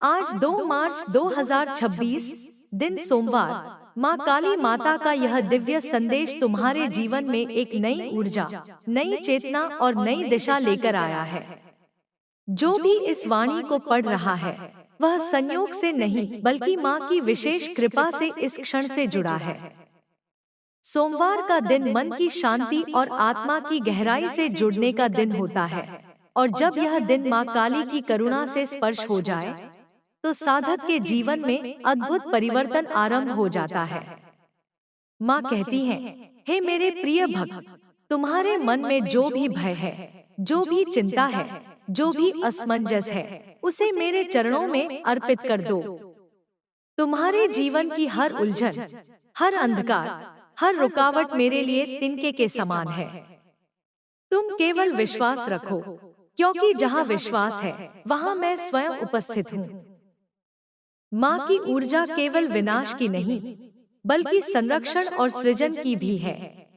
आज 2 मार्च 2026 दिन सोमवार, माँ काली माता का यह दिव्य संदेश तुम्हारे जीवन में एक नई ऊर्जा, नई चेतना और नई दिशा लेकर आया है। जो भी इस वाणी को पढ़ रहा है, वह संयोग से नहीं बल्कि माँ की विशेष कृपा से इस क्षण से जुड़ा है। सोमवार का दिन मन की शांति और आत्मा की गहराई से जुड़ने का दिन होता है, और जब यह दिन माँ काली की करुणा से स्पर्श हो जाए, तो साधक के जीवन में अद्भुत परिवर्तन आरंभ हो जाता है। माँ कहती हैं, हे मेरे प्रिय भक्त, तुम्हारे मन में जो भी भय है, जो भी चिंता है, जो भी असमंजस है, उसे मेरे चरणों में अर्पित कर दो। तुम्हारे जीवन की हर उलझन, हर अंधकार, हर रुकावट मेरे लिए तिनके के समान है। तुम केवल विश्वास रखो, क्योंकि जहाँ विश्वास है, वहाँ मैं स्वयं उपस्थित हूँ। माँ की ऊर्जा केवल विनाश की नहीं, बल्कि संरक्षण और सृजन की भी है।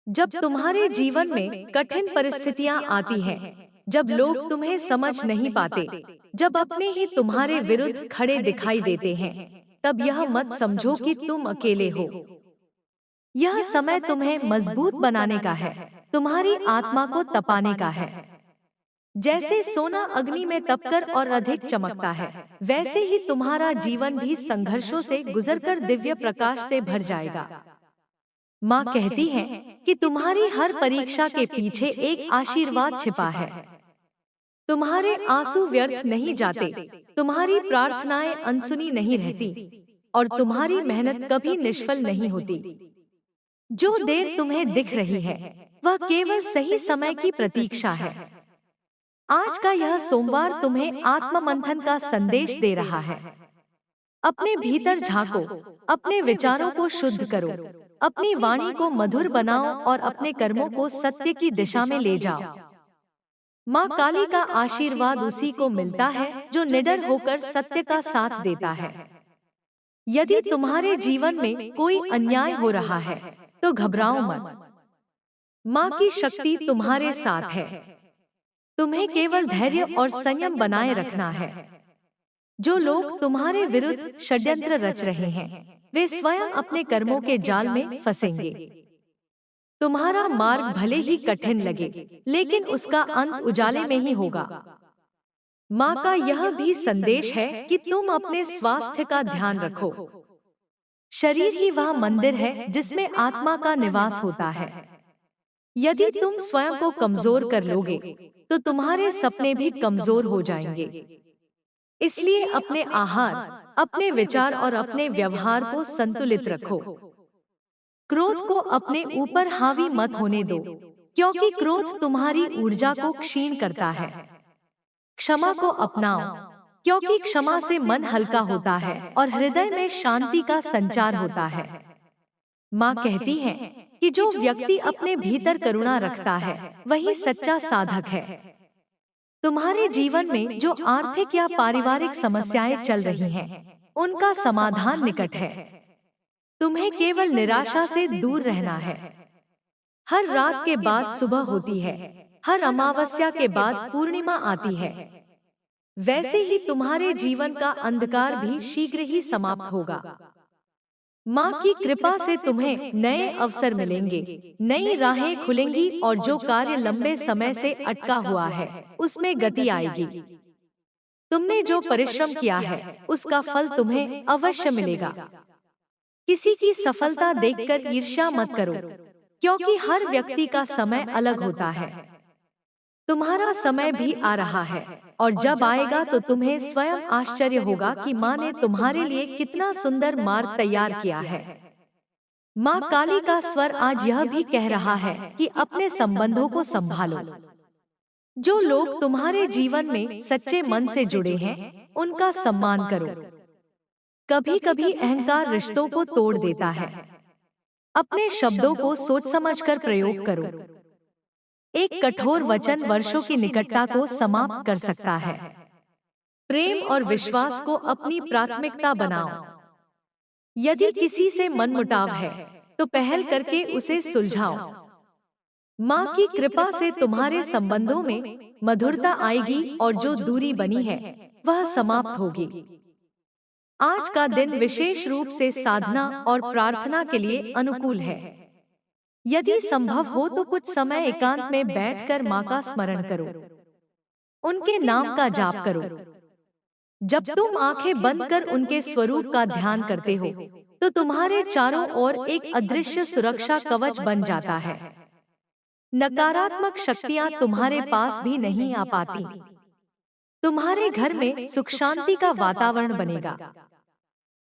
जब तुम्हारे जीवन में कठिन परिस्थितियाँ आती हैं, जब लोग तुम्हें समझ नहीं पाते, जब अपने ही तुम्हारे विरुद्ध खड़े दिखाई देते हैं, तब यह मत समझो कि तुम अकेले हो। यह समय तुम्हें मजबूत बनाने का है, तुम्हारी आत्मा को तपाने का है। जैसे सोना अग्नि में तपकर और अधिक चमकता है, वैसे ही तुम्हारा जीवन भी संघर्षों से गुजरकर दिव्य प्रकाश से भर जाएगा। माँ कहती है कि तुम्हारी हर परीक्षा के पीछे एक आशीर्वाद छिपा है। तुम्हारे आंसू व्यर्थ नहीं जाते, तुम्हारी प्रार्थनाएं अनसुनी नहीं रहती, और तुम्हारी मेहनत कभी निष्फल नहीं होती। जो देर तुम्हें दिख रही है, वह केवल सही समय की प्रतीक्षा है। आज का यह सोमवार तुम्हें आत्ममंथन का संदेश दे रहा है। अपने भीतर झांको, अपने विचारों को शुद्ध करो, अपनी वाणी को मधुर बनाओ और अपने कर्मों को सत्य की दिशा में ले जाओ। माँ काली का आशीर्वाद उसी को मिलता है जो निडर होकर सत्य का साथ देता है। यदि तुम्हारे जीवन में कोई अन्याय हो रहा है, तो घबराओ मत। माँ की शक्ति तुम्हारे साथ है। तुम्हें केवल धैर्य और संयम बनाए रखना है। जो लोग तुम्हारे विरुद्ध षड्यंत्र रच रहे हैं, वे स्वयं अपने कर्मों के जाल में फंसेंगे। तुम्हारा मार्ग भले ही कठिन लगे, लेकिन उसका अंत उजाले में ही होगा। माँ का यह भी संदेश है कि तुम अपने स्वास्थ्य का ध्यान रखो। शरीर ही वह मंदिर है जिसमें आत्मा का निवास होता है। यदि तुम स्वयं को कमजोर कर लोगे, तो तुम्हारे सपने भी कमजोर हो जाएंगे। इसलिए अपने आहार, अपने विचार और अपने व्यवहार को संतुलित रखो। क्रोध को अपने ऊपर हावी मत होने दो, क्योंकि क्रोध तुम्हारी ऊर्जा को क्षीण करता है। क्षमा को अपनाओ, क्योंकि क्षमा से मन हल्का होता है और हृदय में शांति का संचार होता है। माँ कहती है कि जो व्यक्ति अपने भीतर करुणा रखता है, वही सच्चा साधक है। तुम्हारे जीवन में जो आर्थिक या पारिवारिक समस्याएं चल रही हैं, उनका समाधान निकट है। तुम्हें केवल निराशा से दूर रहना है। हर रात के बाद सुबह होती है, हर अमावस्या के बाद पूर्णिमा आती है। वैसे ही तुम्हारे जीवन का अंधकार भी शीघ्र ही समाप्त होगा। माँ की कृपा से तुम्हें नए अवसर मिलेंगे, नई राहें खुलेंगी और जो कार्य लंबे समय से अटका हुआ है, उसमें गति आएगी। तुमने जो परिश्रम किया है, उसका फल तुम्हें अवश्य मिलेगा। किसी की सफलता देखकर ईर्ष्या मत करो, क्योंकि हर व्यक्ति का समय अलग होता है। तुम्हारा समय भी आ रहा है, और जब आएगा तो तुम्हें स्वयं आश्चर्य होगा कि माँ ने तुम्हारे लिए कितना सुंदर मार्ग तैयार किया है। माँ काली का स्वर आज यह भी कह रहा है कि अपने संबंधों को संभालो। जो लोग तुम्हारे जीवन में सच्चे मन से जुड़े हैं, उनका सम्मान करो। कभी कभी अहंकार रिश्तों को तोड़ देता है। अपने शब्दों को सोच समझकर प्रयोग करो। एक कठोर वचन वर्षों की निकटता को समाप्त कर सकता है। प्रेम और विश्वास को अपनी प्राथमिकता बनाओ। यदि किसी से मनमुटाव है, तो पहल करके उसे सुलझाओ। माँ की कृपा से तुम्हारे संबंधों में मधुरता आएगी और जो दूरी बनी है, वह समाप्त होगी। आज का दिन विशेष रूप से साधना और प्रार्थना के लिए अनुकूल है। यदि संभव हो तो कुछ समय एकांत में बैठकर माँ का स्मरण करो, उनके नाम का जाप करो। जब तुम आंखें बंद कर उनके स्वरूप का ध्यान करते हो, तो तुम्हारे चारों ओर एक अदृश्य सुरक्षा कवच बन जाता है। नकारात्मक शक्तियां तुम्हारे पास भी नहीं आ पाती। तुम्हारे घर में सुख शांति का वातावरण बनेगा।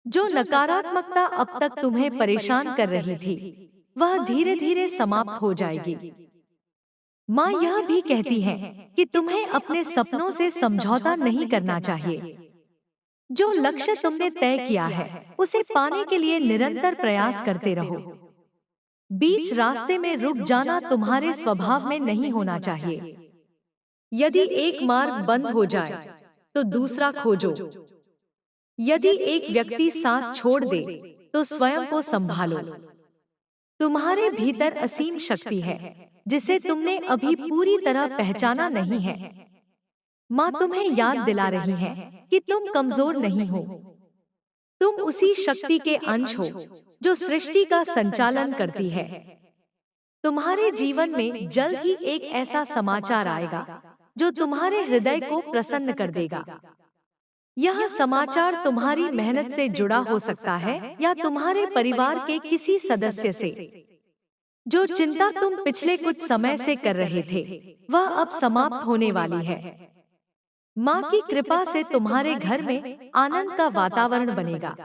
जो नकारात्मकता अब तक तुम्हें परेशान कर रही थी, वह धीरे धीरे समाप्त हो जाएगी। माँ यह भी कहती है कि तुम्हें अपने सपनों से समझौता नहीं करना चाहिए। जो लक्ष्य तुमने तय किया है, उसे पाने के लिए निरंतर प्रयास करते रहो। बीच रास्ते में रुक जाना तुम्हारे स्वभाव में नहीं होना चाहिए। यदि एक मार्ग बंद हो जाए, तो दूसरा खोजो। यदि एक व्यक्ति साथ छोड़ दे, तो स्वयं को संभालो। तुम्हारे भीतर असीम शक्ति है, जिसे तुमने अभी पूरी तरह पहचाना नहीं है। माँ तुम्हें याद दिला रही है कि तुम कमजोर नहीं हो। तुम उसी शक्ति के अंश हो जो सृष्टि का संचालन करती है। तुम्हारे जीवन में जल्द ही एक ऐसा समाचार आएगा जो तुम्हारे हृदय को प्रसन्न कर देगा। यह समाचार तुम्हारी मेहनत से जुड़ा हो सकता है या तुम्हारे परिवार के किसी सदस्य से। जो चिंता तुम पिछले कुछ समय से कर रहे थे, वह अब समाप्त होने वाली है। माँ की कृपा से तुम्हारे घर में आनंद का वातावरण बनेगा।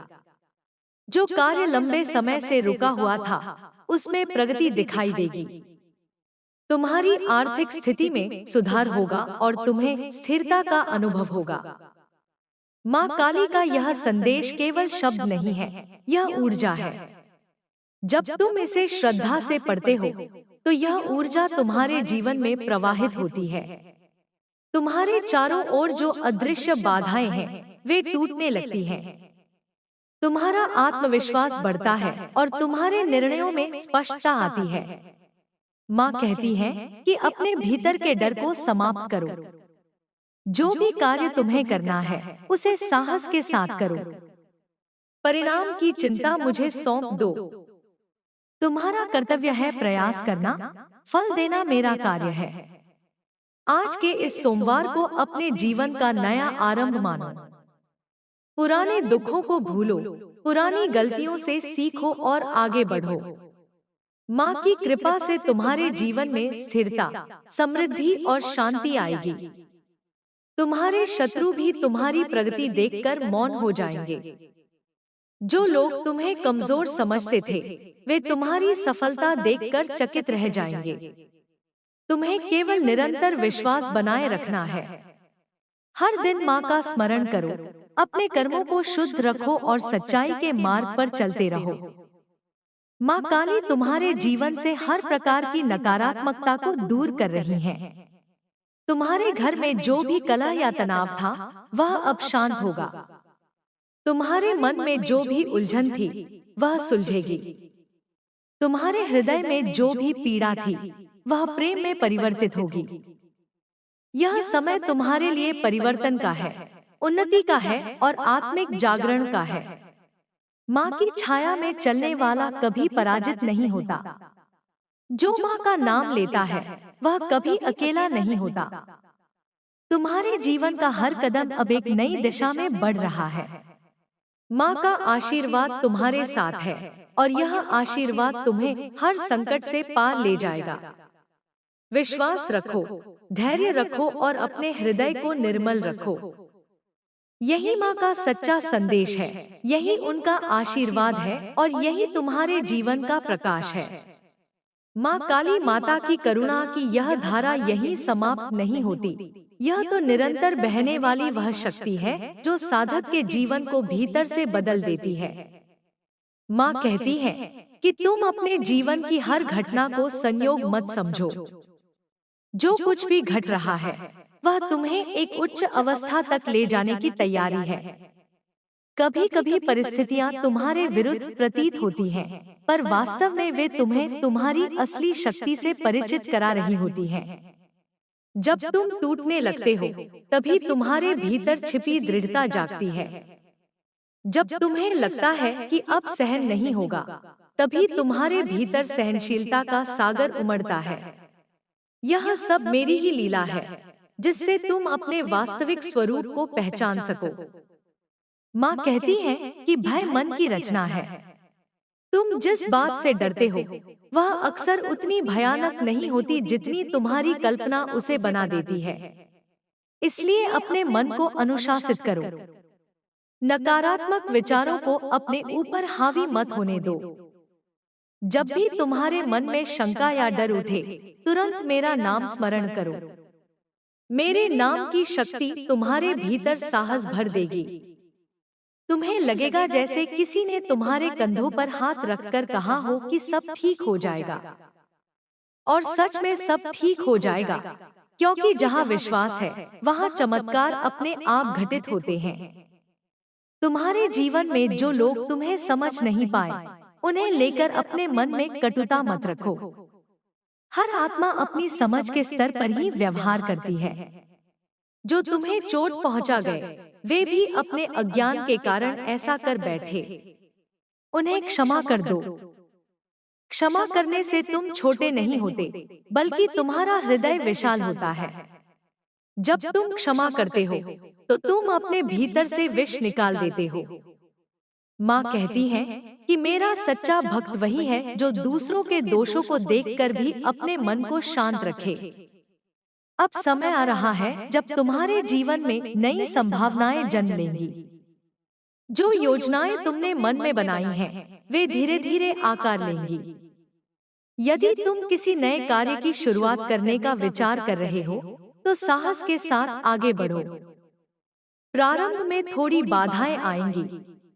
जो कार्य लंबे समय से रुका हुआ था, उसमें प्रगति दिखाई देगी। तुम्हारी आर्थिक स्थिति में सुधार होगा और तुम्हें स्थिरता का अनुभव होगा। माँ काली का यह संदेश केवल शब्द नहीं है, यह ऊर्जा है। जब तुम इसे श्रद्धा से पढ़ते हो, तो यह ऊर्जा तुम्हारे जीवन में प्रवाहित होती है। तुम्हारे चारों ओर जो अदृश्य बाधाएं हैं, वे टूटने लगती हैं। तुम्हारा आत्मविश्वास बढ़ता है और तुम्हारे निर्णयों में स्पष्टता आती है। माँ कहती है कि अपने भीतर के डर को समाप्त करो। जो भी कार्य तुम्हें करना है, उसे साहस के साथ करो। परिणाम की चिंता मुझे सौंप दो। तुम्हारा कर्तव्य है प्रयास करना, फल देना मेरा कार्य है। आज के इस सोमवार को अपने जीवन का नया आरंभ मानो। पुराने दुखों को भूलो, पुरानी गलतियों से सीखो और आगे बढ़ो। माँ की कृपा से तुम्हारे जीवन में स्थिरता, समृद्धि और शांति आएगी। तुम्हारे शत्रु भी तुम्हारी प्रगति देखकर मौन हो जाएंगे। जो लोग तुम्हें कमजोर समझते थे, वे तुम्हारी सफलता देखकर चकित रह जाएंगे। तुम्हें केवल निरंतर विश्वास बनाए रखना है। हर दिन माँ का स्मरण करो, अपने कर्मों को शुद्ध रखो और सच्चाई के मार्ग पर चलते रहो। माँ काली तुम्हारे जीवन से हर प्रकार की नकारात्मकता को दूर कर रही है। तुम्हारे घर में जो भी कलह या तनाव था, वह अब शांत होगा। तुम्हारे मन में जो भी उलझन थी, वह सुलझेगी। तुम्हारे हृदय में जो भी पीड़ा थी, वह प्रेम में परिवर्तित होगी। यह समय तुम्हारे लिए परिवर्तन का है, उन्नति का है और आत्मिक जागरण का है। माँ की छाया में चलने वाला कभी पराजित नहीं होता। जो माँ का नाम लेता है, वह कभी अकेला नहीं होता। तुम्हारे जीवन का हर कदम अब एक नई दिशा में बढ़ रहा है। माँ का आशीर्वाद तुम्हारे साथ है और यह आशीर्वाद तुम्हें हर संकट से पार ले जाएगा। विश्वास रखो, धैर्य रखो और अपने हृदय को निर्मल रखो। यही माँ का सच्चा संदेश है, यही उनका आशीर्वाद है और यही तुम्हारे जीवन का प्रकाश है। माँ काली माता की करुणा की यह धारा यहीं समाप्त नहीं होती। यह तो निरंतर बहने वाली वह शक्ति है जो साधक के जीवन को भीतर से बदल देती है। माँ कहती है कि तुम अपने जीवन की हर घटना को संयोग मत समझो। जो कुछ भी घट रहा है, वह तुम्हें एक उच्च अवस्था तक ले जाने की तैयारी है। कभी कभी परिस्थितियां तुम्हारे विरुद्ध प्रतीत होती हैं, पर वास्तव में वे तुम्हें तुम्हारी असली शक्ति से परिचित करा रही होती हैं। जब तुम टूटने लगते हो, तभी तुम्हारे भीतर छिपी दृढ़ता जागती है। जब तुम्हें लगता है कि अब सहन नहीं होगा, तभी तुम्हारे भीतर सहनशीलता का सागर उमड़ता है। यह सब मेरी ही लीला है, जिससे तुम अपने वास्तविक स्वरूप को पहचान सको। माँ कहती है कि भय मन की रचना है। तुम जिस बात से डरते हो, वह अक्सर उतनी भयानक नहीं होती जितनी तुम्हारी कल्पना उसे बना देती है। इसलिए अपने मन को अनुशासित करो। नकारात्मक विचारों को अपने ऊपर हावी मत होने दो। जब भी तुम्हारे मन में शंका या डर उठे, तुरंत मेरा नाम स्मरण करो। मेरे नाम की शक्ति तुम्हारे भीतर साहस भर देगी। तुम्हें लगेगा जैसे किसी ने तुम्हारे कंधों पर हाथ रखकर कहा हो कि सब ठीक हो जाएगा। और सच में सब ठीक हो जाएगा, क्योंकि जहाँ विश्वास है, वहाँ चमत्कार अपने आप घटित होते हैं। तुम्हारे जीवन में जो लोग तुम्हें समझ नहीं पाए, उन्हें लेकर अपने मन में कटुता मत रखो। हर आत्मा अपनी समझ के स्तर पर ही व्यवहार करती है। जो तुम्हें चोट पहुंचा गए, वे भी अपने अज्ञान के कारण ऐसा कर बैठे। उन्हें क्षमा कर दो। क्षमा करने से तुम छोटे नहीं होते, बल्कि तुम्हारा हृदय विशाल होता है। जब तुम क्षमा करते हो, तो तुम अपने भीतर से विष निकाल देते हो। माँ कहती है कि मेरा सच्चा भक्त वही है जो दूसरों के दोषों को देखकर भी अपने मन को शांत रखे। अब समय आ रहा है जब तुम्हारे जीवन में नई संभावनाएं जन्म लेंगी। जो योजनाएं तुमने मन में बनाई हैं, वे धीरे धीरे आकार लेंगी। यदि तुम किसी नए कार्य की शुरुआत करने का विचार कर रहे हो, तो साहस के साथ आगे बढ़ो। प्रारंभ में थोड़ी बाधाएं आएंगी,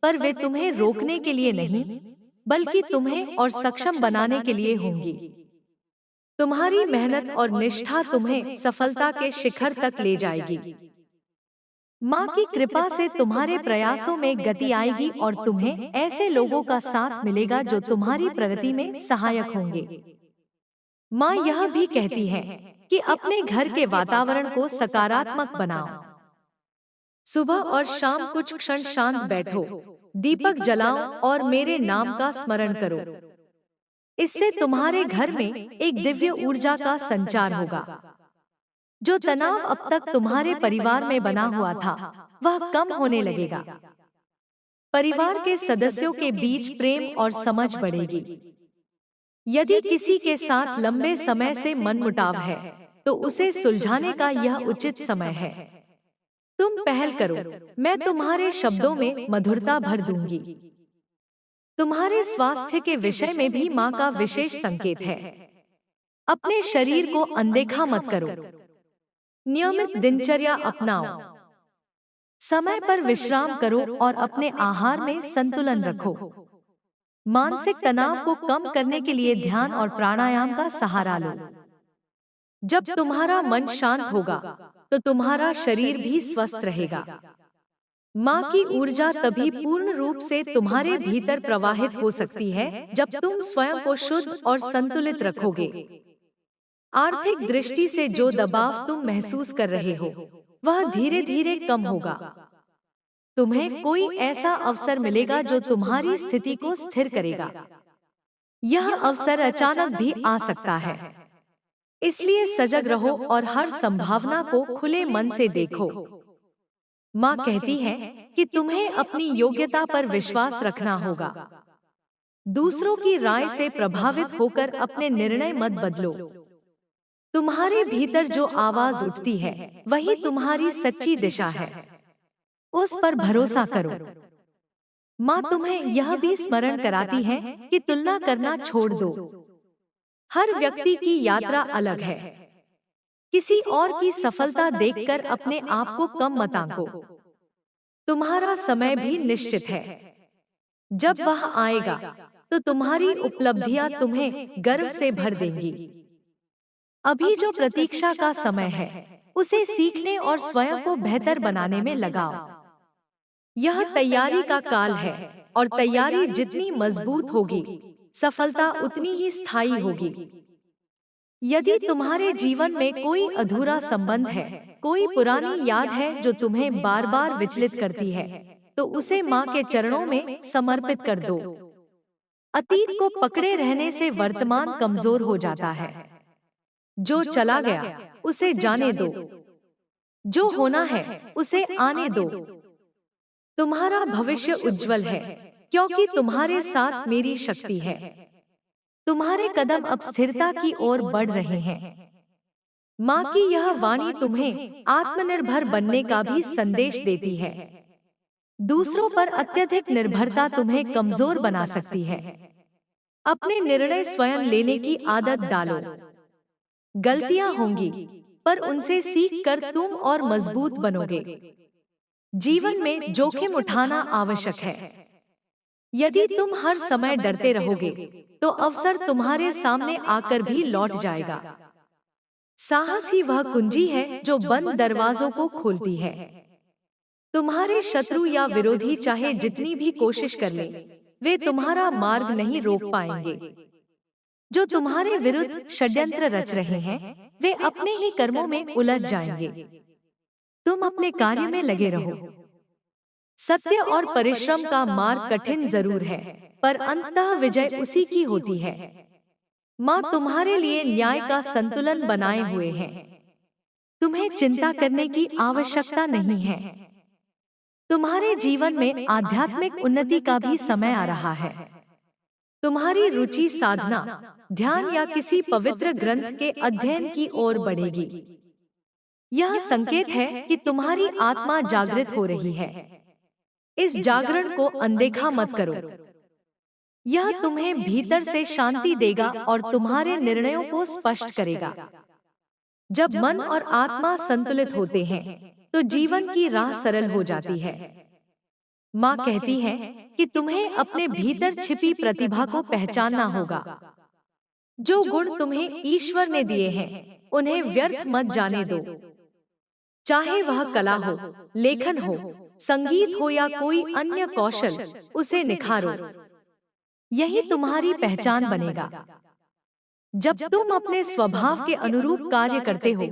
पर वे तुम्हें रोकने के लिए नहीं, बल्कि तुम्हें और सक्षम बनाने के लिए होंगी। तुम्हारी मेहनत और निष्ठा तुम्हें सफलता के शिखर तक ले जाएगी। माँ की कृपा से तुम्हारे प्रयासों में गति आएगी और तुम्हें ऐसे लोगों का साथ मिलेगा जो तुम्हारी प्रगति में सहायक होंगे। माँ यह भी कहती है कि अपने घर के वातावरण को सकारात्मक बनाओ। सुबह और शाम कुछ क्षण शांत बैठो, दीपक जलाओ और मेरे नाम का स्मरण करो। इससे तुम्हारे घर में एक दिव्य ऊर्जा का संचार होगा। जो तनाव अब तक तुम्हारे परिवार में बना हुआ था, वह कम होने लगेगा। परिवार के सदस्यों के बीच प्रेम और समझ बढ़ेगी। यदि किसी के साथ लंबे समय से मनमुटाव है, तो उसे सुलझाने का यह उचित समय है। तुम पहल करो, मैं तुम्हारे शब्दों में मधुरता भर दूंगी। तुम्हारे स्वास्थ्य के विषय में भी माँ का विशेष संकेत है। अपने शरीर को अनदेखा मत करो। नियमित दिनचर्या अपनाओ। समय पर विश्राम करो और अपने आहार में संतुलन रखो। मानसिक तनाव को कम करने के लिए ध्यान और प्राणायाम का सहारा लो। जब तुम्हारा मन शांत होगा, तो तुम्हारा शरीर भी स्वस्थ रहेगा। माँ की ऊर्जा तभी पूर्ण रूप से तुम्हारे भीतर प्रवाहित हो सकती है जब तुम स्वयं को शुद्ध और संतुलित रखोगे। आर्थिक दृष्टि से जो दबाव तुम महसूस कर रहे हो, वह धीरे धीरे कम होगा। तुम्हें कोई ऐसा अवसर मिलेगा जो तुम्हारी स्थिति को स्थिर करेगा। यह अवसर अचानक भी आ सकता है, इसलिए सजग रहो और हर संभावना को खुले मन से देखो। माँ कहती है कि तुम्हें अपनी योग्यता पर विश्वास रखना होगा। दूसरों की राय से प्रभावित होकर अपने निर्णय मत बदलो। तुम्हारे भीतर जो आवाज उठती है, वही तुम्हारी सच्ची दिशा है। उस पर भरोसा करो। माँ तुम्हें यह भी स्मरण कराती है कि तुलना करना छोड़ दो। हर व्यक्ति की यात्रा अलग है। किसी और की सफलता देखकर अपने आप को कम मत आंको। तुम्हारा समय भी निश्चित है। जब वह आएगा, तो तुम्हारी उपलब्धियां तुम्हें गर्व से भर देंगी। अभी जो प्रतीक्षा का समय है, उसे सीखने और स्वयं को बेहतर बनाने में लगाओ। यह तैयारी का काल है, और तैयारी जितनी मजबूत होगी, सफलता उतनी ही स्थायी होगी। यदि तुम्हारे जीवन में कोई अधूरा संबंध है, कोई पुरानी याद है जो तुम्हें बार बार विचलित करती है, तो उसे माँ के चरणों में समर्पित कर दो। अतीत को पकड़े रहने से वर्तमान कमजोर हो जाता है। जो चला गया उसे जाने दो, जो होना है उसे आने दो। तुम्हारा भविष्य उज्जवल है, क्योंकि तुम्हारे साथ मेरी शक्ति है। तुम्हारे कदम अब स्थिरता की ओर बढ़ रहे हैं। माँ की यह वाणी तुम्हें आत्मनिर्भर बनने का भी संदेश देती है। दूसरों पर अत्यधिक निर्भरता तुम्हें कमजोर बना सकती है। अपने निर्णय स्वयं लेने की आदत डालो। गलतियां होंगी, पर उनसे सीख कर तुम और मजबूत बनोगे। जीवन में जोखिम उठाना आवश्यक है। यदि तुम हर समय डरते रहोगे, तो अवसर तुम्हारे सामने आकर भी लौट जाएगा। साहस ही वह कुंजी है जो बंद दरवाजों को खोलती है। तुम्हारे शत्रु या विरोधी चाहे जितनी भी कोशिश कर ले, वे तुम्हारा मार्ग नहीं रोक पाएंगे। जो तुम्हारे विरुद्ध षड्यंत्र रच रहे हैं, वे अपने ही कर्मों में उलझ जाएंगे। तुम अपने कार्य में लगे रहो। सत्य और परिश्रम का मार्ग कठिन जरूर है, पर अंततः विजय उसी की होती है। माँ तुम्हारे लिए न्याय का संतुलन बनाए हुए है। तुम्हें चिंता करने की आवश्यकता नहीं है। तुम्हारे जीवन में आध्यात्मिक उन्नति का भी समय आ रहा है। तुम्हारी रुचि साधना, ध्यान या किसी पवित्र ग्रंथ के अध्ययन की ओर बढ़ेगी। यह संकेत है कि तुम्हारी आत्मा जागृत हो रही है। इस जागरण को अनदेखा मत करो। यह तुम्हें भीतर से शांति देगा और तुम्हारे निर्णयों को स्पष्ट करेगा। जब मन और आत्मा संतुलित होते हैं, तो जीवन की राह सरल हो जाती है। माँ कहती है कि तुम्हें अपने भीतर छिपी प्रतिभा को पहचानना होगा। जो गुण तुम्हें ईश्वर ने दिए हैं, उन्हें व्यर्थ मत जाने दो। चाहे वह कला हो, लेखन हो, संगीत हो या कोई अन्य कौशल, उसे निखारो। यही तुम्हारी पहचान बनेगा। जब तुम अपने स्वभाव के अनुरूप कार्य करते हो,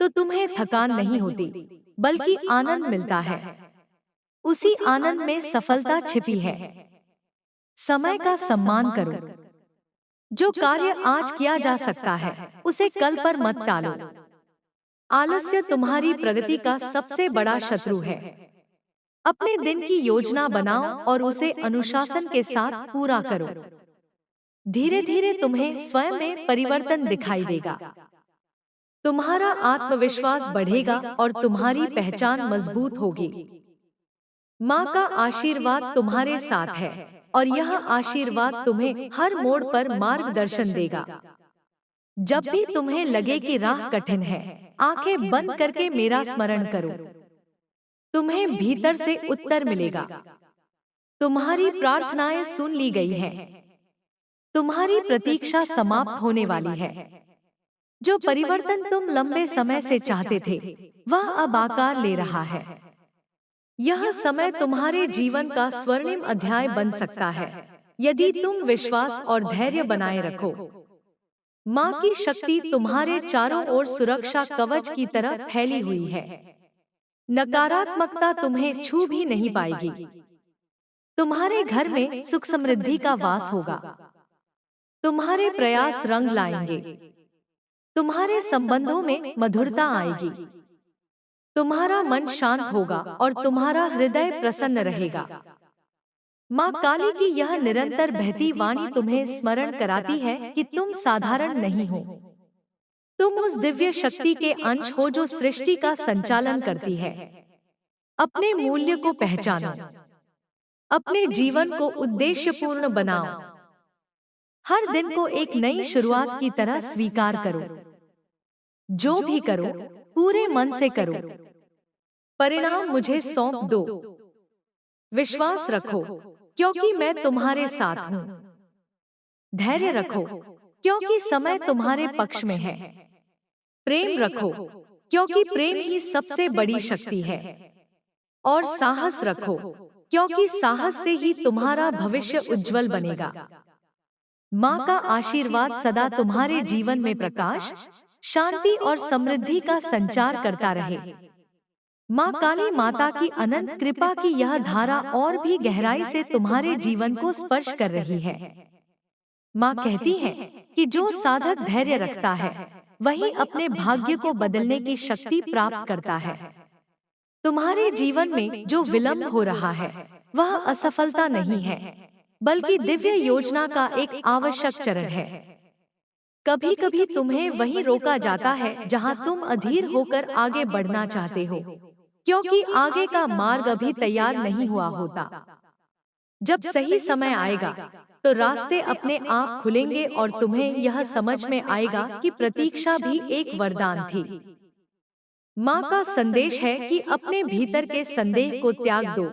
तो तुम्हें थकान नहीं होती, बल्कि आनंद मिलता है। उसी आनंद में सफलता छिपी है। समय का सम्मान करो। जो कार्य आज किया जा सकता है, उसे कल पर मत टालो। आलस्य तुम्हारी प्रगति का सबसे बड़ा शत्रु है। अपने दिन की योजना बनाओ और उसे अनुशासन के साथ पूरा करो। धीरे धीरे तुम्हें स्वयं में परिवर्तन दिखाई देगा। तुम्हारा आत्मविश्वास बढ़ेगा और तुम्हारी पहचान मजबूत होगी। माँ का आशीर्वाद तुम्हारे साथ है और यह आशीर्वाद तुम्हें हर मोड़ पर मार्गदर्शन देगा। जब भी तुम्हें लगे कि राह कठिन है, आंखें बंद करके मेरा स्मरण करो। तुम्हें भीतर से उत्तर मिलेगा। तुम्हारी प्रार्थनाएं सुन ली गई हैं। तुम्हारी प्रतीक्षा समाप्त होने वाली है। जो परिवर्तन तुम लंबे समय से चाहते थे, वह अब आकार ले रहा है। यह समय तुम्हारे जीवन का स्वर्णिम अध्याय बन सकता है, यदि तुम विश्वास और धैर्य बनाए रखो। माँ की शक्ति तुम्हारे चारों ओर सुरक्षा कवच की तरह फैली हुई है। नकारात्मकता तुम्हें छू भी नहीं पाएगी। तुम्हारे घर में सुख समृद्धि का वास होगा। तुम्हारे प्रयास रंग लाएंगे। तुम्हारे संबंधों में मधुरता आएगी। तुम्हारा मन शांत होगा और तुम्हारा हृदय प्रसन्न रहेगा। माँ काली की यह निरंतर बहती वाणी तुम्हें स्मरण कराती है कि तुम साधारण नहीं हो। तुम उस दिव्य शक्ति के अंश हो जो सृष्टि का संचालन करती है। अपने मूल्य को पहचानो। अपने जीवन को उद्देश्यपूर्ण बनाओ। हर दिन को एक नई शुरुआत की तरह स्वीकार करो। जो भी करो, पूरे मन से करो। परिणाम मुझे सौंप दो। विश्वास रखो, क्योंकि मैं तुम्हारे साथ हूँ। धैर्य रखो, क्योंकि समय तुम्हारे पक्ष में है। प्रेम रखो, क्योंकि प्रेम ही सबसे बड़ी शक्ति है। और साहस रखो, क्योंकि साहस से ही तुम्हारा भविष्य उज्जवल बनेगा। माँ का आशीर्वाद सदा तुम्हारे जीवन में प्रकाश, शांति और समृद्धि का संचार करता रहे। माँ काली माता की अनंत कृपा की यह धारा और भी गहराई से तुम्हारे जीवन को स्पर्श कर रही है। माँ कहती है कि जो साधक धैर्य रखता है वही अपने भाग्य को बदलने की शक्ति प्राप्त करता है। तुम्हारे जीवन में जो विलंब हो रहा है वह असफलता नहीं है, बल्कि दिव्य योजना का एक आवश्यक चरण है। कभी कभी तुम्हें वहीं रोका जाता है जहां तुम अधीर होकर आगे बढ़ना चाहते हो, क्योंकि आगे का मार्ग अभी तैयार नहीं हुआ होता। जब सही समय आएगा तो रास्ते अपने आप खुलेंगे और तुम्हें यह समझ में आएगा कि प्रतीक्षा भी एक वरदान थी। माँ का संदेश है कि अपने भीतर के संदेह को त्याग दो।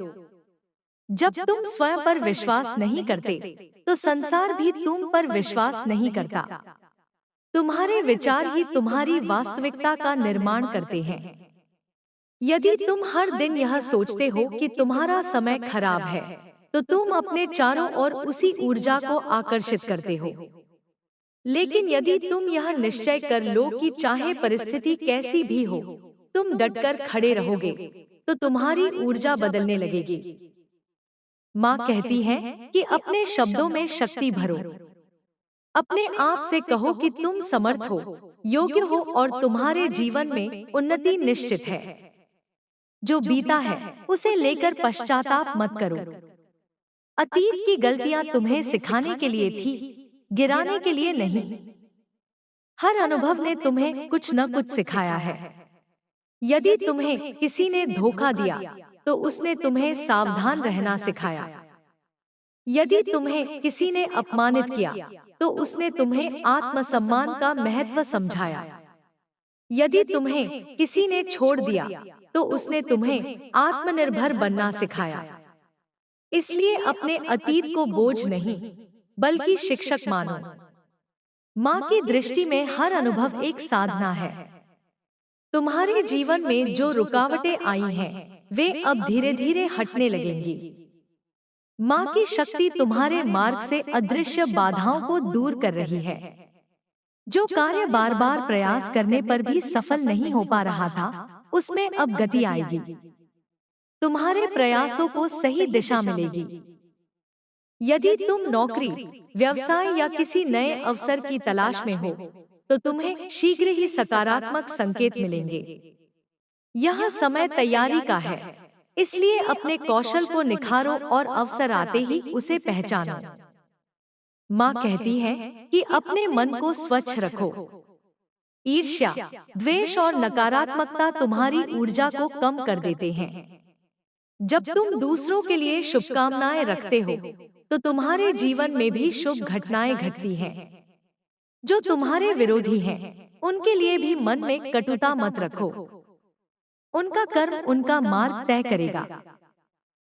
जब तुम स्वयं पर विश्वास नहीं करते तो संसार भी तुम पर विश्वास नहीं करता। तुम्हारे विचार ही तुम्हारी वास्तविकता का निर्माण करते हैं। यदि तुम हर दिन यह सोचते हो कि तुम्हारा समय खराब है, तो तुम अपने चारों ओर उसी ऊर्जा को आकर्षित करते हो। लेकिन यदि तुम यह निश्चय कर लो कि चाहे परिस्थिति कैसी भी हो, तुम डटकर खड़े रहोगे, तो तुम्हारी ऊर्जा बदलने लगेगी। माँ कहती है कि अपने शब्दों में शक्ति भरो। अपने आप से कहो कि तुम समर्थ हो, योग्य हो और तुम्हारे जीवन में उन्नति निश्चित है। जो बीता है उसे लेकर पश्चाताप मत करो। अतीत की गलतियां तुम्हें सिखाने के लिए थी, गिराने के लिए नहीं। हर अनुभव ने तुम्हें कुछ न कुछ सिखाया है। यदि तुम्हें किसी ने धोखा दिया तो उसने तुम्हें सावधान रहना सिखाया। यदि तुम्हें किसी ने अपमानित किया तो उसने तुम्हें आत्मसम्मान का महत्व समझाया। यदि तुम्हें किसी ने छोड़ दिया तो उसने तुम्हें आत्मनिर्भर बनना सिखाया। इसलिए अपने अतीत को बोझ नहीं, बल्कि शिक्षक मानो। माँ की दृष्टि में हर अनुभव एक साधना है। तुम्हारे जीवन में जो रुकावटें आई हैं, वे अब धीरे धीरे हटने लगेंगी। माँ की शक्ति तुम्हारे मार्ग से अदृश्य बाधाओं को दूर कर रही है। जो कार्य बार बार प्रयास करने पर भी सफल नहीं हो पा रहा था, उसमें अब गति आएगी। तुम्हारे प्रयासों को सही दिशा मिलेगी। यदि तुम नौकरी, व्यवसाय या किसी नए अवसर की तलाश में हो, तो तुम्हें शीघ्र ही सकारात्मक संकेत मिलेंगे। यह समय तैयारी का है, इसलिए अपने कौशल को निखारो और अवसर आते ही उसे पहचानो। माँ कहती है कि अपने मन को स्वच्छ रखो। ईर्ष्या, द्वेष और नकारात्मकता तुम्हारी ऊर्जा को कम कर देते हैं। जब तुम दूसरों के लिए शुभकामनाएं रखते हो, तो तुम्हारे जीवन में भी शुभ घटनाएं घटती हैं। जो तुम्हारे विरोधी हैं, उनके लिए भी मन में कटुता मत रखो। उनका कर्म उनका मार्ग तय करेगा।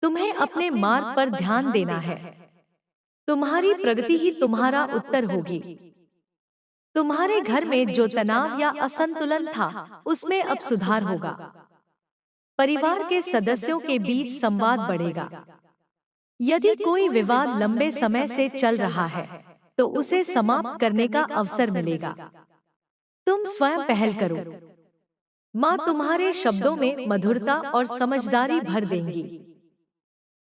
तुम्हें अपने मार्ग पर ध्यान देना है। तुम्हारी प्रगति ही तुम्हारा उत्तर होगी। तुम्हारे घर में जो तनाव या असंतुलन था, उसमें अब सुधार होगा। परिवार के सदस्यों के बीच संवाद बढ़ेगा। यदि कोई विवाद लंबे समय से चल रहा है, तो उसे समाप्त करने का अवसर मिलेगा। तुम स्वयं पहल करो। माँ तुम्हारे शब्दों में मधुरता और समझदारी भर देंगी।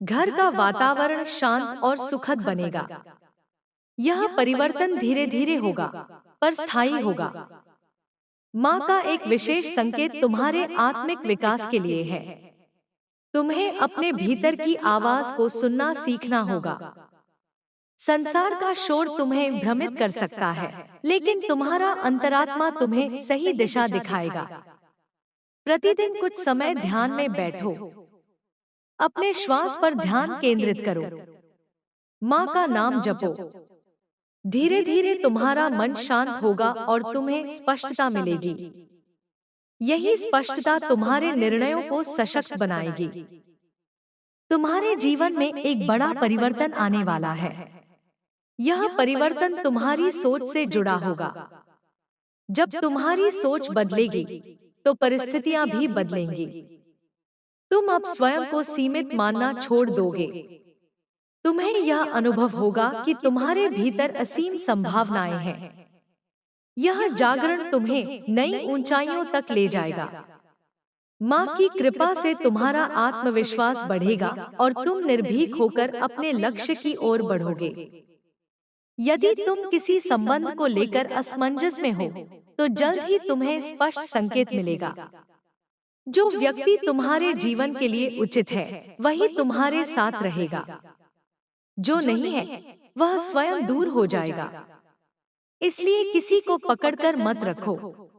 घर का वातावरण शांत और सुखद बनेगा। यह परिवर्तन धीरे धीरे होगा, पर स्थायी होगा। माँ का एक विशेष संकेत तुम्हारे आत्मिक विकास के लिए है। तुम्हें अपने भीतर की आवाज को सुनना सीखना होगा। संसार का शोर तुम्हें भ्रमित कर सकता है, लेकिन तुम्हारा अंतरात्मा तुम्हें सही दिशा दिखाएगा। प्रतिदिन कुछ समय ध्यान में बैठो। अपने श्वास पर ध्यान केंद्रित करो। माँ का नाम जपो। धीरे धीरे तुम्हारा मन शांत होगा और तुम्हें स्पष्टता मिलेगी। यही स्पष्टता तुम्हारे निर्णयों को सशक्त बनाएगी। तुम्हारे जीवन में एक बड़ा परिवर्तन आने वाला है। यह परिवर्तन तुम्हारी सोच से जुड़ा होगा। जब तुम्हारी सोच बदलेगी, तो परिस्थितियां भी बदलेंगी। तुम अब स्वयं को सीमित मानना छोड़ दोगे। तुम्हें यह अनुभव होगा कि तुम्हारे भीतर असीम संभावनाएं हैं। यह जागरण तुम्हें नई ऊंचाइयों तक ले जाएगा। माँ की कृपा से तुम्हारा आत्मविश्वास बढ़ेगा और तुम निर्भीक होकर अपने लक्ष्य की ओर बढ़ोगे। यदि तुम किसी संबंध को लेकर असमंजस में हो, तो जल्द ही तुम्हें स्पष्ट संकेत मिलेगा। जो व्यक्ति तुम्हारे जीवन के लिए उचित है, वही तुम्हारे साथ रहेगा। जो नहीं है, वह स्वयं दूर हो जाएगा। इसलिए किसी को पकड़कर मत रखो।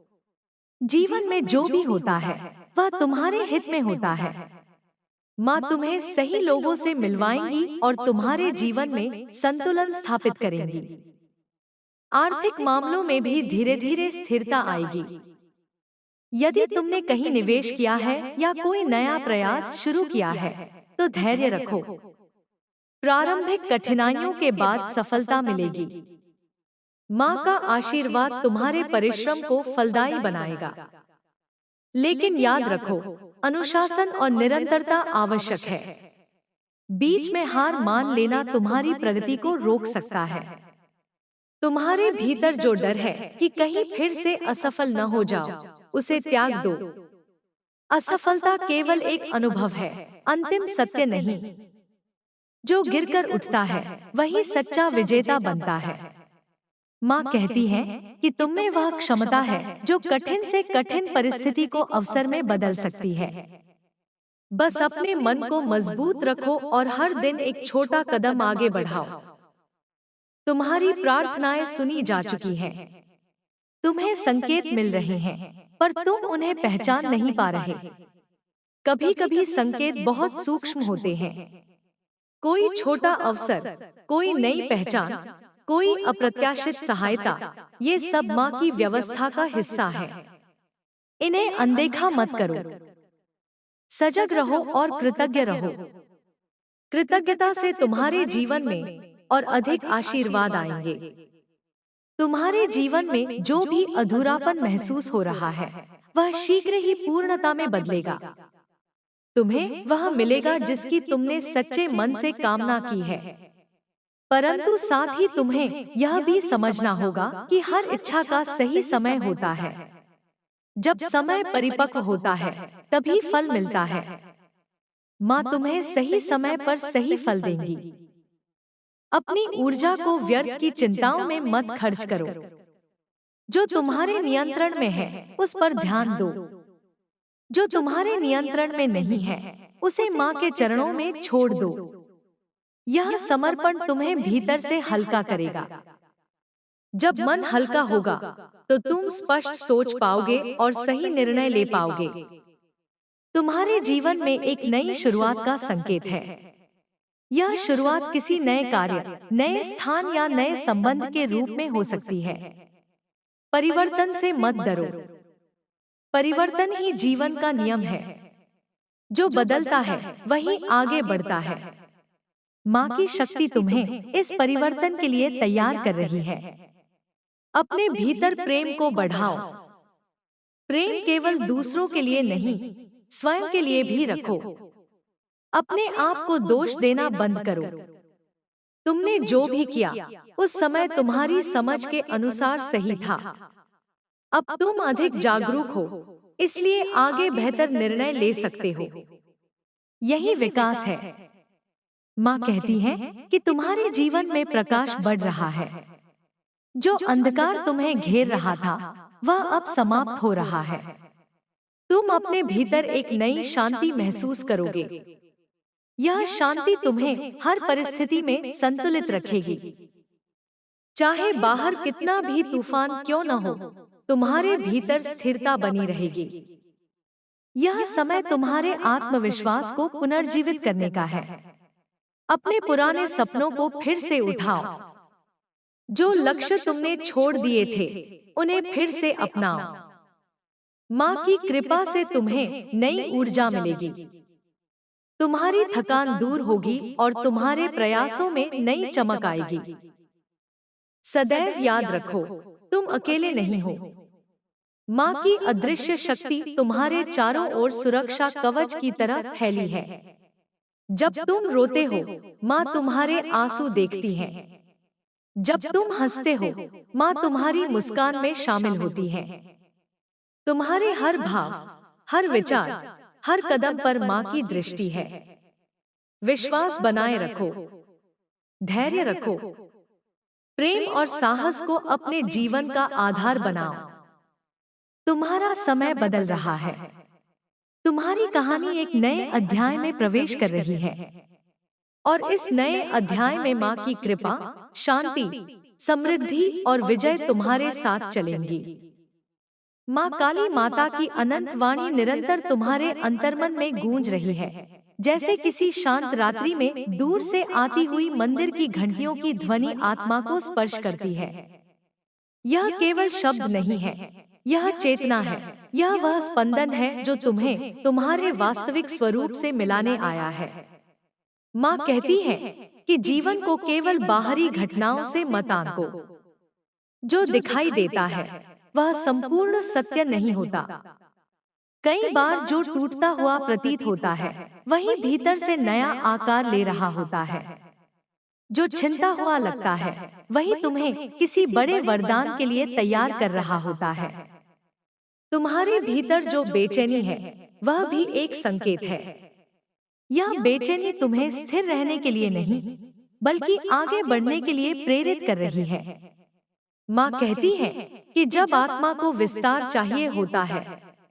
जीवन में जो भी होता है, वह तुम्हारे हित में होता है। माँ तुम्हें सही लोगों से मिलवाएंगी और तुम्हारे जीवन में संतुलन स्थापित करेंगी। आर्थिक मामलों में भी धीरे धीरे स्थिरता आएगी। यदि तुमने कहीं निवेश किया है या कोई नया प्रयास शुरू किया है, तो धैर्य रखो। प्रारंभिक कठिनाइयों के बाद सफलता मिलेगी। माँ का आशीर्वाद तुम्हारे परिश्रम को फलदायी बनाएगा। लेकिन याद रखो, अनुशासन और निरंतरता आवश्यक है। बीच में हार मान लेना तुम्हारी प्रगति को रोक सकता है। तुम्हारे भीतर जो डर है कि कहीं फिर से असफल न हो जाओ, उसे त्याग दो। असफलता केवल एक अनुभव है, अंतिम सत्य नहीं। जो गिरकर उठता है, वही सच्चा विजेता बनता है। माँ कहती है कि तुममें वह क्षमता है जो कठिन से कठिन परिस्थिति को अवसर में बदल सकती है। बस अपने मन को मजबूत रखो और हर दिन एक छोटा कदम आगे बढ़ाओ। तुम्हारी प्रार्थनाएं सुनी जा चुकी हैं। तुम्हें संकेत मिल रहे हैं, पर तुम उन्हें पहचान नहीं पा रहे। कभी कभी संकेत बहुत सूक्ष्म होते हैं। कोई छोटा अवसर, कोई नई पहचान, कोई अप्रत्याशित सहायता, ये सब माँ की व्यवस्था का हिस्सा है। इन्हें अनदेखा मत करो। सजग रहो और कृतज्ञ रहो। कृतज्ञता से तुम्हारे जीवन में और अधिक आशीर्वाद आएंगे। तुम्हारे जीवन में जो भी अधूरापन महसूस हो रहा है, वह शीघ्र ही पूर्णता में बदलेगा। तुम्हें वह मिलेगा जिसकी तुमने सच्चे मन से कामना की है। परंतु साथ ही तुम्हें यह भी समझना होगा कि हर इच्छा का सही समय होता है। जब समय परिपक्व होता है, तभी फल मिलता है। माँ तुम्हें सही समय पर सही फल देंगी। अपनी ऊर्जा को व्यर्थ की चिंताओं में मत खर्च करो। जो तुम्हारे नियंत्रण में है, उस पर ध्यान दो। जो तुम्हारे नियंत्रण में नहीं है, उसे माँ के चरणों में छोड़ दो। यह समर्पण तुम्हें भीतर से हल्का करेगा। जब मन हल्का होगा, तो तुम स्पष्ट सोच पाओगे और सही निर्णय ले पाओगे। तुम्हारे जीवन में एक नई शुरुआत का संकेत है। यह शुरुआत किसी नए कार्य, नए स्थान या नए संबंध के रूप में हो सकती है। परिवर्तन से मत डरो। परिवर्तन ही जीवन का नियम है। जो बदलता है, वही आगे बढ़ता है। माँ की शक्ति तुम्हें इस परिवर्तन के लिए तैयार कर रही है। अपने भीतर प्रेम को बढ़ाओ। प्रेम केवल दूसरों के लिए नहीं, स्वयं के लिए भी रखो। अपने आप को दोष देना बंद करो। तुमने जो भी किया, उस समय तुम्हारी समझ के अनुसार सही था। अब तुम अधिक जागरूक हो, इसलिए आगे बेहतर निर्णय ले सकते हो। यही विकास है। माँ कहती है कि तुम्हारे जीवन में प्रकाश बढ़ रहा है। जो अंधकार तुम्हें घेर रहा था, वह अब समाप्त हो रहा है। तुम अपने भीतर एक नई शांति महसूस करोगे। यह शांति तुम्हें हर परिस्थिति में संतुलित रखेगी। चाहे बाहर कितना भी तूफान क्यों न हो, तुम्हारे भीतर स्थिरता बनी रहेगी। यह समय तुम्हारे आत्मविश्वास को पुनर्जीवित करने का है। अपने पुराने सपनों को फिर से उठाओ। जो लक्ष्य तुमने छोड़ दिए थे, उन्हें फिर से अपनाओ। माँ की कृपा से तुम्हें नई ऊर्जा मिलेगी। तुम्हारी थकान दूर होगी और तुम्हारे प्रयासों में नई चमक आएगी। सदैव याद रखो, तुम अकेले नहीं हो। माँ की अदृश्य शक्ति तुम्हारे चारों ओर सुरक्षा कवच की तरह फैली है। जब तुम रोते हो, माँ तुम्हारे आंसू देखती है। जब तुम हंसते हो, माँ तुम्हारी मुस्कान में शामिल होती है। तुम्हारे हर भाव, हर विचार, हर कदम पर माँ की दृष्टि है। विश्वास बनाए रखो, धैर्य रखो, प्रेम और साहस को अपने जीवन का आधार बनाओ। तुम्हारा समय बदल रहा है। तुम्हारी कहानी एक नए अध्याय में प्रवेश कर रही है। और इस नए अध्याय में माँ की कृपा, शांति, समृद्धि और विजय तुम्हारे साथ चलेंगी। माँ काली माता की अनंत वाणी निरंतर तुम्हारे अंतर्मन में गूंज रही है, जैसे किसी शांत रात्रि में दूर से आती हुई मंदिर की घंटियों की ध्वनि आत्मा को स्पर्श करती है। यह केवल शब्द नहीं है, यह चेतना है। यह वह स्पंदन है जो तुम्हें तुम्हारे वास्तविक स्वरूप से मिलाने आया है। माँ कहती है कि जीवन को केवल बाहरी घटनाओं से मत आंको। जो दिखाई देता है वह संपूर्ण सत्य नहीं होता। कई बार जो टूटता हुआ प्रतीत होता है वही भीतर से नया आकार ले रहा होता है। जो छिनता हुआ लगता है वही तुम्हें किसी बड़े वरदान के लिए तैयार कर रहा होता है। तुम्हारे भीतर जो बेचैनी है वह भी एक संकेत है। यह बेचैनी तुम्हें स्थिर रहने के लिए नहीं, बल्कि आगे बढ़ने के लिए प्रेरित कर रही है। माँ कहती है कि जब आत्मा को विस्तार चाहिए होता है,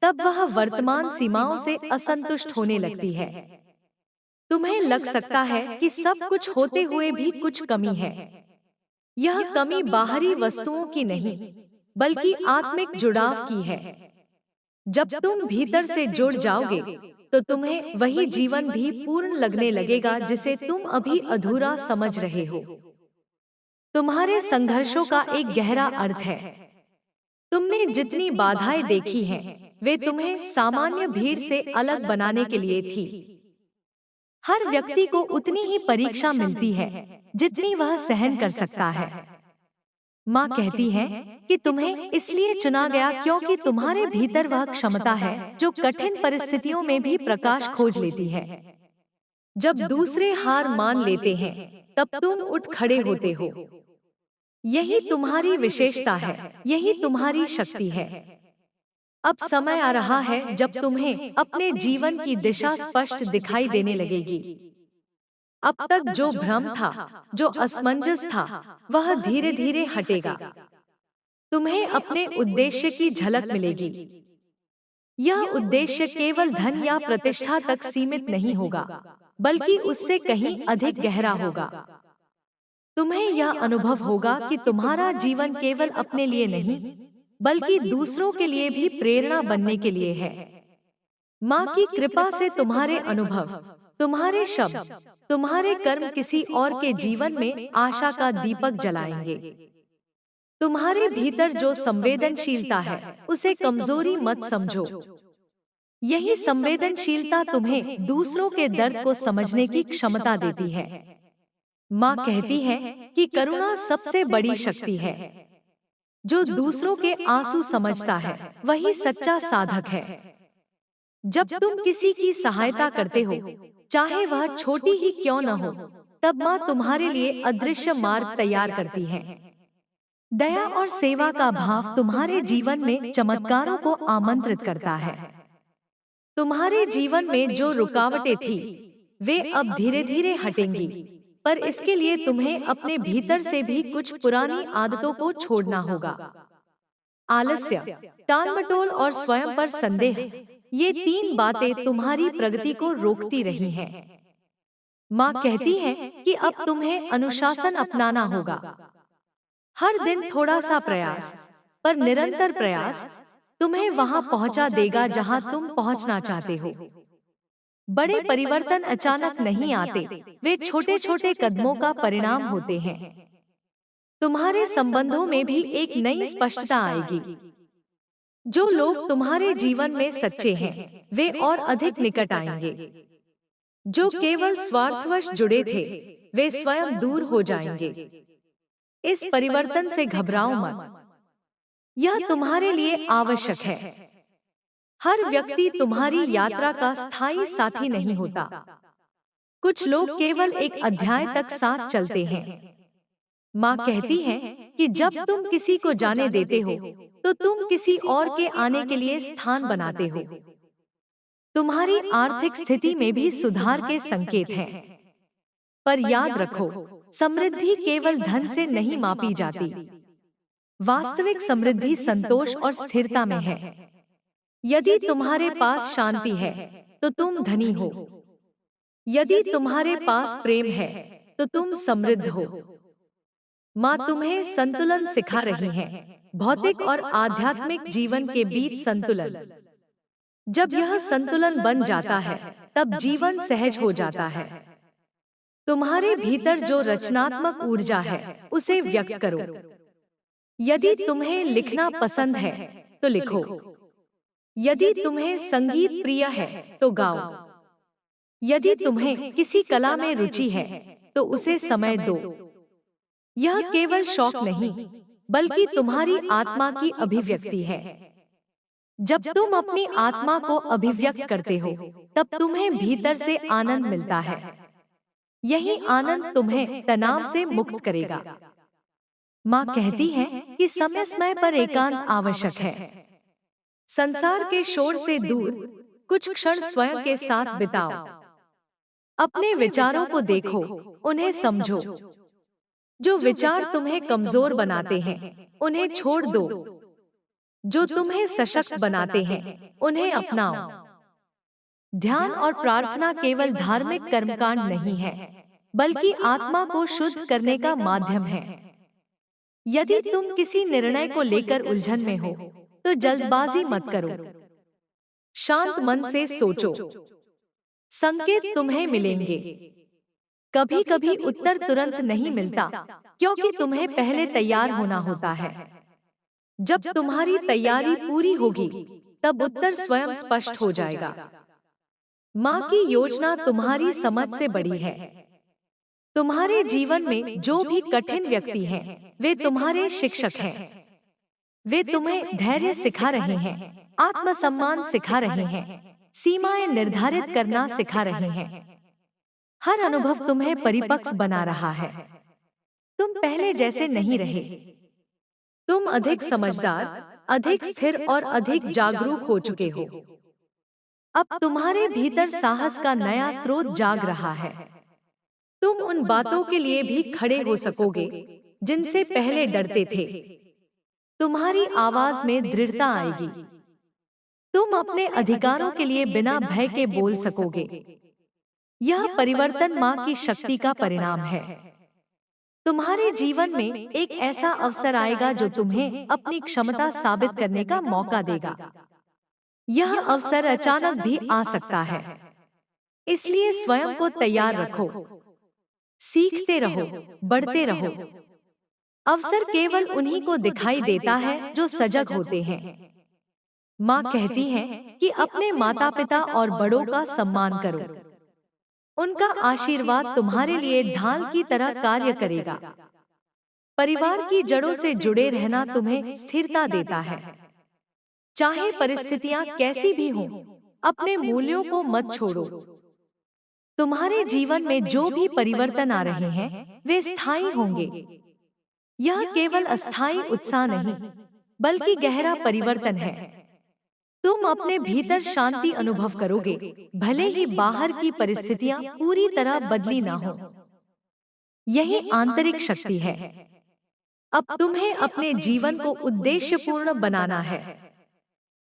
तब वह वर्तमान सीमाओं से असंतुष्ट होने लगती है। तुम्हें लग सकता है कि सब कुछ होते हुए भी कुछ कमी है। यह कमी बाहरी वस्तुओं की नहीं, बल्कि आत्मिक जुड़ाव की है। जब तुम भीतर से जुड़ जाओगे, तो तुम्हें वही जीवन भी पूर्ण लगने लगेगा जिसे तुम अभी अधूरा समझ रहे हो। तुम्हारे संघर्षों का एक गहरा अर्थ है। तुमने जितनी बाधाएं देखी हैं, वे तुम्हें सामान्य भीड़ से अलग बनाने के लिए थी। हर व्यक्ति को उतनी ही परीक्षा मिलती है जितनी वह सहन कर सकता है। माँ कहती है कि तुम्हें इसलिए चुना गया क्योंकि तुम्हारे भीतर वह क्षमता है जो कठिन परिस्थितियों में भी प्रकाश खोज लेती है। जब दूसरे हार मान लेते हैं, तब तुम उठ खड़े होते हो। यही तुम्हारी विशेषता है, यही तुम्हारी शक्ति है। अब समय आ रहा है जब तुम्हें अपने जीवन की दिशा स्पष्ट दिखाई देने लगेगी। अब तक जो भ्रम था, जो असमंजस था, वह धीरे धीरे हटेगा। तुम्हें अपने उद्देश्य की झलक मिलेगी। यह उद्देश्य केवल धन या प्रतिष्ठा तक सीमित नहीं होगा, बल्कि उससे कहीं अधिक गहरा होगा। तुम्हें यह अनुभव होगा कि तुम्हारा जीवन केवल अपने लिए नहीं, बल्कि दूसरों के लिए भी प्रेरणा बनने के लिए है। माँ की कृपा से तुम्हारे अनुभव, तुम्हारे शब्द, तुम्हारे कर्म किसी और के जीवन में आशा का दीपक जलाएंगे। तुम्हारे भीतर जो संवेदनशीलता है, उसे कमजोरी मत समझो। यही संवेदनशीलता तुम्हें दूसरों के दर्द को समझने की क्षमता देती है। माँ कहती है कि करुणा सबसे बड़ी शक्ति है। जो दूसरों के आंसू समझता है, वही सच्चा साधक है। जब तुम किसी की सहायता करते हो, चाहे वह छोटी ही क्यों न हो, तब माँ तुम्हारे लिए अदृश्य मार्ग तैयार करती है। दया और सेवा का भाव तुम्हारे जीवन में चमत्कारों को आमंत्रित करता है। तुम्हारे जीवन में जो रुकावटें थी, वे अब धीरे धीरे हटेंगी, पर इसके लिए तुम्हें अपने भीतर से भी कुछ पुरानी आदतों को छोड़ना होगा। आलस्य, टालमटोल और स्वयं पर संदेह, ये 3 बातें तुम्हारी प्रगति को रोकती रही हैं। माँ कहती है कि अब तुम्हें अनुशासन अपनाना होगा। हर दिन थोड़ा सा प्रयास, पर निरंतर प्रयास तुम्हें वहां पहुंचा देगा जहां तुम पहुंचना चाहते हो। बड़े परिवर्तन अचानक नहीं आते, वे छोटे छोटे कदमों का परिणाम होते हैं। तुम्हारे संबंधों में भी एक नई स्पष्टता आएगी। जो लोग तुम्हारे जीवन में सच्चे हैं, वे और अधिक निकट आएंगे। जो केवल स्वार्थवश जुड़े थे, वे स्वयं दूर हो जाएंगे। इस परिवर्तन से घबराओ मत, यह तुम्हारे लिए आवश्यक है। हर व्यक्ति तुम्हारी यात्रा का स्थायी साथी नहीं होता। कुछ लोग केवल एक अध्याय तक साथ चलते हैं। माँ कहती है कि जब तुम किसी को जाने देते हो तो तुम किसी और के आने के लिए स्थान बनाते हो। तुम्हारी आर्थिक स्थिति में भी सुधार के संकेत हैं। पर याद रखो, समृद्धि केवल धन से नहीं मापी जाती। वास्तविक समृद्धि संतोष और स्थिरता में है। यदि तुम्हारे पास शांति है तो तुम धनी हो। यदि तुम्हारे पास प्रेम है तो तुम समृद्ध हो। माँ तुम्हें संतुलन सिखा रही है, भौतिक और आध्यात्मिक जीवन के बीच संतुलन। जब यह संतुलन बन जाता है तब जीवन सहज हो जाता है। तुम्हारे भीतर जो रचनात्मक ऊर्जा है उसे व्यक्त करो। यदि तुम्हें लिखना पसंद है तो लिखो। यदि तुम्हें संगीत प्रिय है तो गाओ। यदि तुम्हें किसी कला में रुचि है तो उसे समय दो। यह केवल शौक नहीं बल्कि तुम्हारी आत्मा की अभिव्यक्ति है। जब तुम अपनी आत्मा को अभिव्यक्त करते हो तब तुम्हें भीतर से आनंद मिलता है। यही आनंद तुम्हें तनाव से मुक्त करेगा। माँ कहती है कि समय समय पर एकांत आवश्यक है। संसार के शोर से दूर कुछ क्षण स्वयं के साथ बिताओ। अपने विचारों को देखो, उन्हें समझो। जो विचार तुम्हें कमजोर बनाते हैं उन्हें छोड़ दो। जो तुम्हें सशक्त बनाते हैं उन्हें अपनाओ। ध्यान और प्रार्थना केवल धार्मिक कर्मकांड नहीं है बल्कि आत्मा को शुद्ध करने का माध्यम है। यदि तुम किसी निर्णय को लेकर उलझन में हो तो जल्दबाजी मत करो। शांत मन से सोचो। संकेत तुम्हें मिलेंगे। कभी कभी उत्तर तुरंत नहीं मिलता क्योंकि तुम्हें पहले तैयार होना होता है। जब तुम्हारी तैयारी पूरी होगी तब उत्तर स्वयं स्पष्ट हो जाएगा। माँ की योजना तुम्हारी समझ से बड़ी है। तुम्हारे जीवन में जो भी कठिन व्यक्ति हैं, वे तुम्हारे शिक्षक हैं। वे तुम्हें धैर्य सिखा रहे हैं, आत्मसम्मान सिखा रहे हैं, सीमाएं निर्धारित करना सिखा रहे हैं। हर अनुभव तुम्हें परिपक्व बना रहा है। तुम पहले जैसे नहीं रहे। तुम अधिक समझदार, अधिक स्थिर और अधिक जागरूक हो चुके हो। अब तुम्हारे भीतर साहस का नया स्रोत जाग रहा है। तुम उन बातों के लिए भी खड़े हो सकोगे जिनसे पहले डरते थे। तुम्हारी आवाज में दृढ़ता आएगी। तुम अपने अधिकारों के लिए बिना भय के बोल सकोगे। यह परिवर्तन माँ की शक्ति का परिणाम है। तुम्हारे जीवन में एक ऐसा अवसर आएगा जो तुम्हें अपनी क्षमता साबित करने का मौका देगा। यह अवसर अचानक भी आ सकता है, इसलिए स्वयं को तैयार रखो। सीखते रहो, बढ़ते रहो। अवसर केवल उन्हीं को दिखाई देता है जो सजग होते हैं। माँ कहती है कि अपने माता पिता और बड़ों का सम्मान करो। उनका आशीर्वाद तुम्हारे लिए ढाल की तरह कार्य करेगा। परिवार की जड़ों से जुड़े रहना तुम्हें स्थिरता देता है। चाहे परिस्थितियां कैसी भी हों, अपने मूल्यों को मत छोड़ो। तुम्हारे जीवन में जो भी परिवर्तन आ रहे हैं, वे स्थायी होंगे। यह केवल अस्थायी उत्साह नहीं, बल्कि गहरा परिवर्तन है। तुम अपने भीतर शांति अनुभव करोगे, भले ही बाहर की परिस्थितियां पूरी तरह बदली ना हो। यही आंतरिक शक्ति है। अब तुम्हें अपने जीवन को उद्देश्यपूर्ण बनाना है।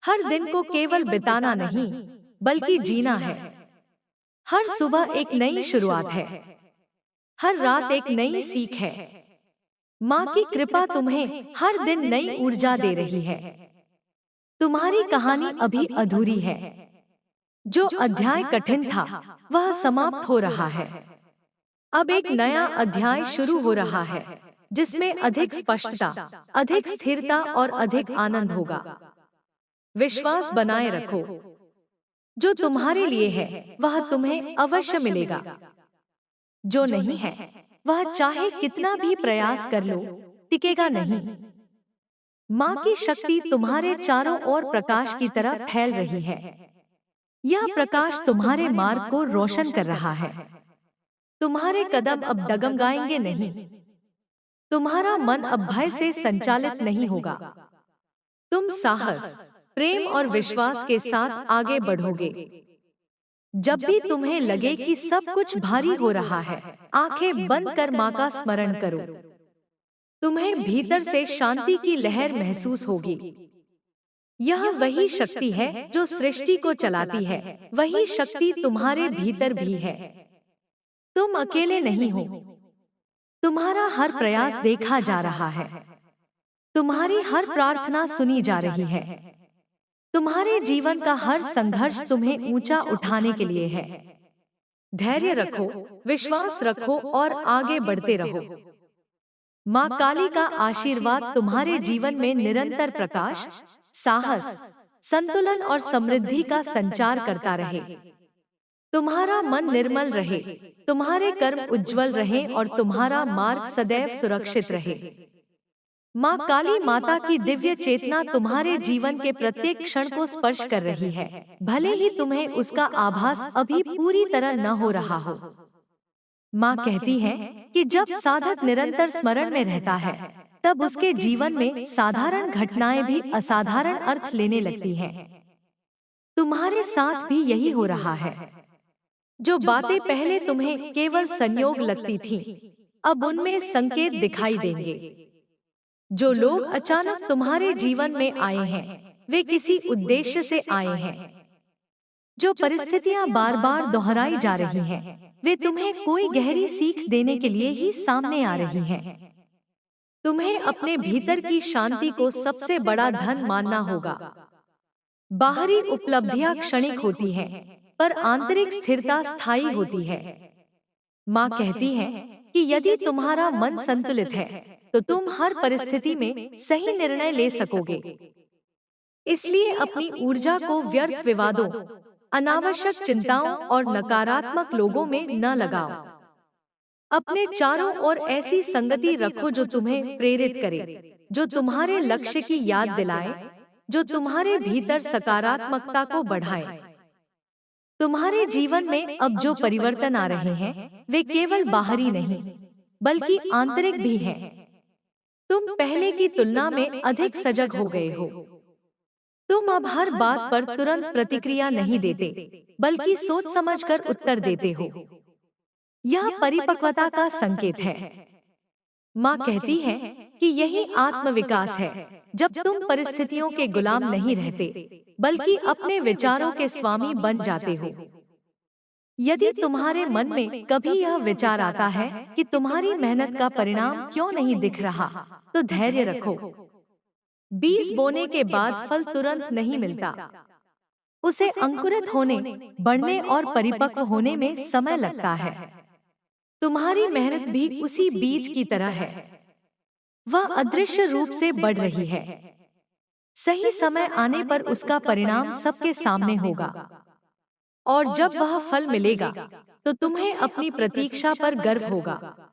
हर दिन को केवल बिताना नहीं, बल्कि जीना है। हर सुबह एक नई शुरुआत है। हर रात एक नई सीख है। माँ की कृपा तुम्हें हर दिन नई ऊर्जा दे रही है। तुम्हारी कहानी अभी अधूरी है। जो अध्याय कठिन था, वह समाप्त हो रहा है। अब एक नया अध्याय शुरू हो रहा है, जिसमें अधिक स्पष्टता, अधिक स्थिरता और अधिक आनंद होगा। विश्वास बनाए रखो। जो तुम्हारे लिए है, वह तुम्हें अवश्य मिलेगा। जो नहीं है, वह चाहे कितना भी प्रयास कर लो, टिकेगा नहीं। माँ की शक्ति तुम्हारे चारों ओर प्रकाश की तरह फैल रही है। यह प्रकाश तुम्हारे मार्ग को रोशन कर रहा है। तुम्हारे कदम अब डगमगाएंगे नहीं। तुम्हारा मन अब भय से संचालित नहीं होगा। तुम साहस, प्रेम और विश्वास के साथ आगे बढ़ोगे। जब भी तुम्हें लगे कि सब कुछ भारी हो रहा है, आंखें बंद कर माँ का स्मरण करो। तुम्हें भीतर से शांति की लहर महसूस होगी। यह वही शक्ति है जो सृष्टि को चलाती है, वही शक्ति तुम्हारे भीतर भी है। तुम अकेले नहीं हो। तुम्हारा हर प्रयास देखा जा रहा है। तुम्हारी हर प्रार्थना सुनी जा रही है। तुम्हारे जीवन का हर संघर्ष तुम्हें ऊंचा उठाने के लिए है। धैर्य रखो, विश्वास रखो और आगे बढ़ते रहो। माँ काली का आशीर्वाद तुम्हारे जीवन में निरंतर प्रकाश, साहस, संतुलन और समृद्धि का संचार करता रहे। तुम्हारा मन निर्मल रहे, तुम्हारे कर्म उज्जवल रहें और तुम्हारा मार्ग सदैव सुरक्षित रहे। माँ काली माता की दिव्य चेतना तुम्हारे जीवन के प्रत्येक क्षण को स्पर्श कर रही है, भले ही तुम्हें उसका आभास अभी पूरी तरह न हो रहा हो। माँ कहती है कि जब साधक निरंतर स्मरण में रहता है, तब उसके जीवन में साधारण घटनाएं भी असाधारण अर्थ लेने लगती हैं। तुम्हारे साथ भी यही हो रहा है। जो बातें पहले तुम्हें केवल संयोग लगती थीं, अब उनमें संकेत दिखाई देंगे। जो लोग अचानक तुम्हारे जीवन में आए हैं, वे किसी उद्देश्य से आए हैं। जो परिस्थितियां बार बार दोहराई जा रही हैं, वे तुम्हें कोई गहरी सीख देने के लिए ही सामने आ रही हैं। तुम्हें अपने भीतर की शांति को सबसे बड़ा धन मानना होगा। बाहरी उपलब्धियां क्षणिक होती हैं, पर आंतरिक स्थिरता स्थायी होती है। माँ कहती है कि यदि तुम्हारा मन संतुलित है, तो तुम हर परिस्थिति में सही निर्णय ले सकोगे। इसलिए अपनी ऊर्जा को व्यर्थ विवादों, अनावश्यक चिंताओं और नकारात्मक लोगों में न लगाओ। अपने चारों ओर ऐसी संगति रखो जो तुम्हें प्रेरित करे, जो तुम्हारे लक्ष्य की याद दिलाए, जो तुम्हारे भीतर सकारात्मकता को बढ़ाए। तुम्हारे जीवन में अब जो परिवर्तन आ रहे हैं, वे केवल बाहरी नहीं, बल्कि आंतरिक भी हैं। तुम पहले की तुलना में अधिक सजग हो गए हो। तुम अब हर बात पर तुरंत प्रतिक्रिया नहीं देते, बल्कि सोच समझकर उत्तर देते हो। यह परिपक्वता का संकेत है। माँ कहती है कि यही आत्मविकास है, जब तुम परिस्थितियों के गुलाम नहीं रहते, बल्कि अपने विचारों के स्वामी बन जाते हो। यदि तुम्हारे मन में कभी यह विचार आता है कि तुम्हारी मेहनत का परिणाम क्यों नहीं दिख रहा, तो धैर्य रखो। बीज बोने के बाद फल तुरंत नहीं मिलता। उसे अंकुरित होने, बढ़ने और परिपक्व होने में समय लगता है। तुम्हारी मेहनत भी उसी बीज की तरह है। वह अदृश्य रूप से बढ़ रही है। सही समय आने पर उसका परिणाम सबके सामने होगा। और जब वह फल मिलेगा, तो तुम्हें अपनी प्रतीक्षा पर गर्व होगा।